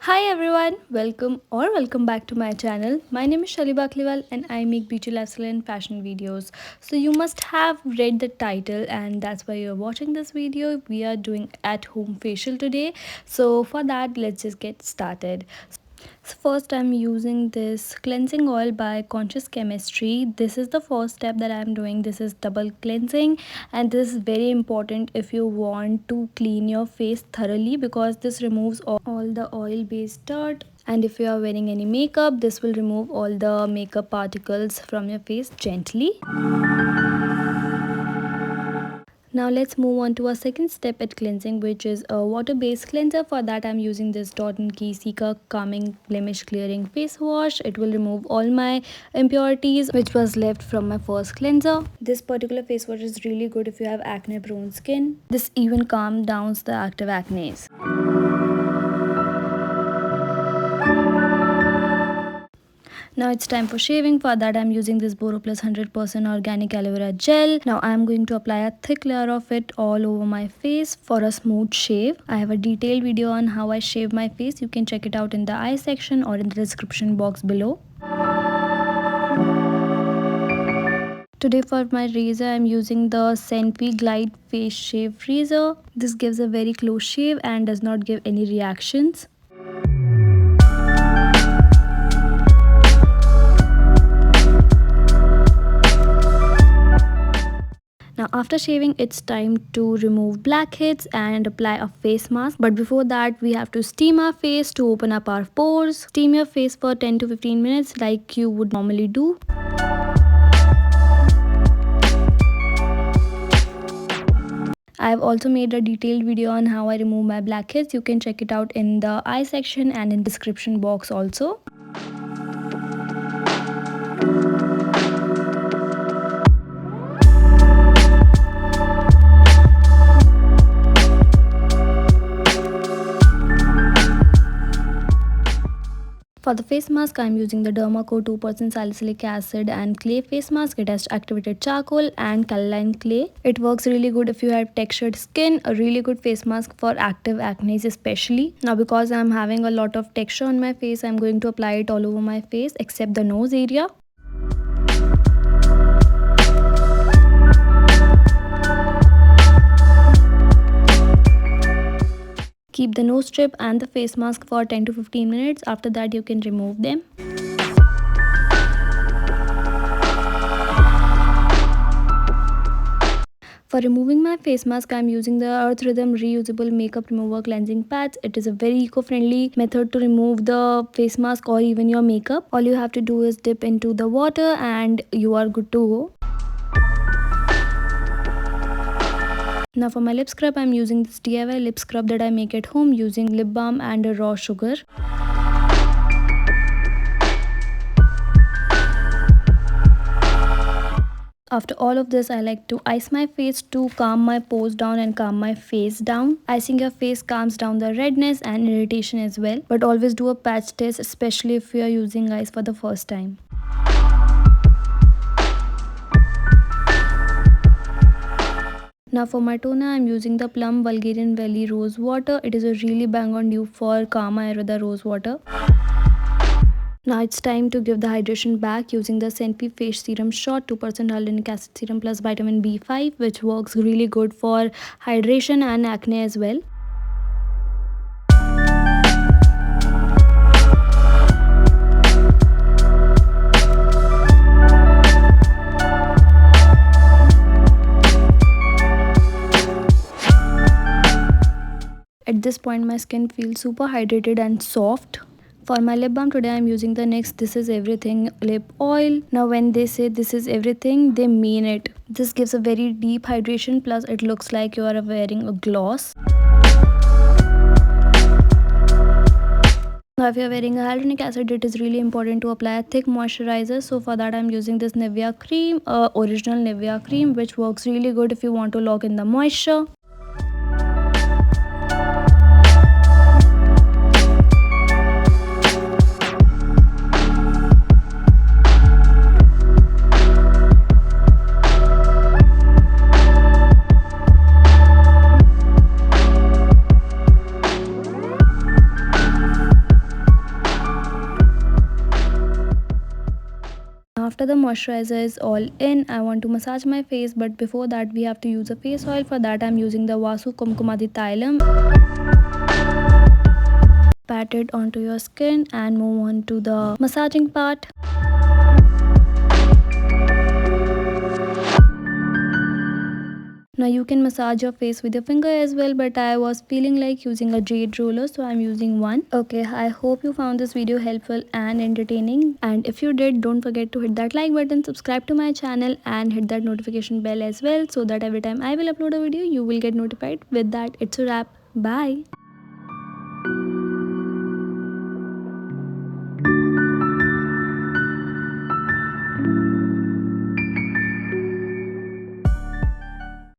Hi everyone, welcome back to my channel. My name is Shali Bakliwal and I make beauty, lifestyle and fashion videos. So you must have read the title and that's why you're watching this video. We are doing at home facial today. So for that, let's just get started. So first I'm using this cleansing oil by Conscious Chemistry. This is the first step that I'm doing. This is double cleansing and this is very important if you want to clean your face thoroughly because this removes all the oil based dirt, and if you are wearing any makeup, this will remove all the makeup particles from your face gently. Now let's move on to our second step at cleansing, which is a water-based cleanser. For that I'm using this Dot & Key Cica Calming Blemish Clearing Face Wash. It will remove all my impurities which was left from my first cleanser. This particular face wash is really good if you have acne-prone skin. This even calms down the active acne. Now it's time for shaving. For that I'm using this BoroPlus 100% organic aloe vera gel. Now I'm going to apply a thick layer of it all over my face for a smooth shave. I have a detailed video on how I shave my face. You can check it out in the I section or in the description box below. Today for my razor I'm using the Sanfe Glide Face Shave Razor. This gives a very close shave and does not give any reactions. Now after shaving, it's time to remove blackheads and apply a face mask. But before that, we have to steam our face to open up our pores. Steam your face for 10 to 15 minutes like you would normally do. I've also made a detailed video on how I remove my blackheads. You can check it out in the I section and in the description box also. For the face mask, I am using the Derma 2% Salicylic acid and clay face mask. It has activated charcoal and kaolin clay. It works really good if you have textured skin. A really good face mask for active acne especially. Now because I am having a lot of texture on my face, I am going to apply it all over my face except the nose area. Keep the nose strip and the face mask for 10 to 15 minutes. After that, you can remove them. For removing my face mask, I am using the Earth Rhythm Reusable Makeup Remover Cleansing Pads. It is a very eco-friendly method to remove the face mask or even your makeup. All you have to do is dip into the water and you are good to go. Now for my lip scrub, I'm using this DIY lip scrub that I make at home using lip balm and a raw sugar. After all of this, I like to ice my face to calm my pores down and calm my face down. Icing your face calms down the redness and irritation as well. But always do a patch test, especially if you are using ice for the first time. Now for my toner, I'm using the Plum Bulgarian Valley Rose Water. It is a really bang on dupe for Calm Ayurveda Rose Water. Now it's time to give the hydration back using the Sanfe Face Serum Shot 2% Hyaluronic Acid Serum plus Vitamin B5, which works really good for hydration and acne as well. At this point, my skin feels super hydrated and soft. For my lip balm today, I'm using the NYX This Is Everything lip oil. Now when they say this is everything, they mean it. This gives a very deep hydration, plus it looks like you are wearing a gloss. Now if you are wearing a hyaluronic acid, it is really important to apply a thick moisturizer. So for that I'm using this Nivea cream, original Nivea cream, which works really good if you want to lock in the moisture. after the moisturizer is all in, I want to massage my face, but before that we have to use a face oil. For that I'm using the Vasu Kumkumadi Thailam. Pat it onto your skin and move on to the massaging part. Now you can massage your face with your finger as well, but I was feeling like using a jade roller, so I'm using one. Okay, I hope you found this video helpful and entertaining, and if you did, don't forget to hit that like button, subscribe to my channel and hit that notification bell as well, so that every time I will upload a video you will get notified. With that, it's a wrap. Bye.